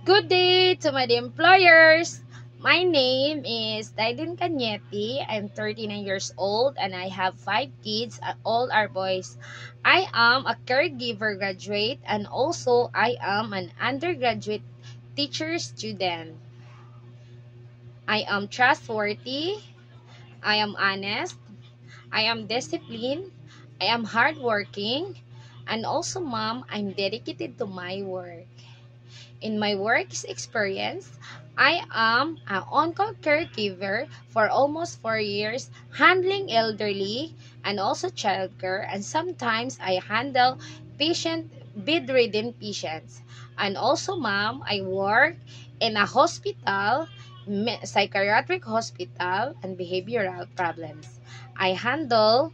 Good day to my employers. My name is Daiden Cañete. I'm 39 years old and I have 5 kids. All are boys. I am a caregiver graduate and also I am an undergraduate teacher student. I am trustworthy. I am honest. I am disciplined. I am hardworking. And also, mom, I'm dedicated to my work. In my work experience, I am an on-call caregiver for almost 4 years, handling elderly and also childcare, and sometimes I handle bedridden patients. And also, ma'am, I work in a hospital, psychiatric hospital, and behavioral problems. I handle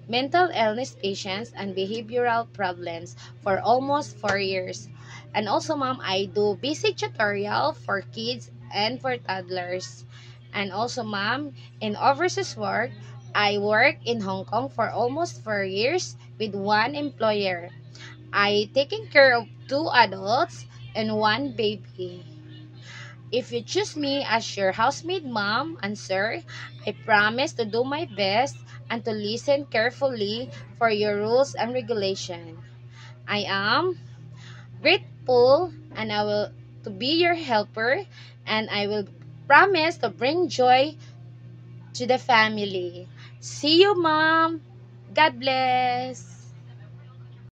mental illness patients and behavioral problems for almost 4 years. And also, ma'am, I do basic tutorial for kids and for toddlers. And also, ma'am, in overseas work, I work in Hong Kong for almost 4 years with one employer. I taking care of 2 adults and one baby. If you choose me as your housemaid mom and sir, I promise to do my best and to listen carefully for your rules and regulation. I am grateful and I will to be your helper and I will promise to bring joy to the family. See you, mom. God bless.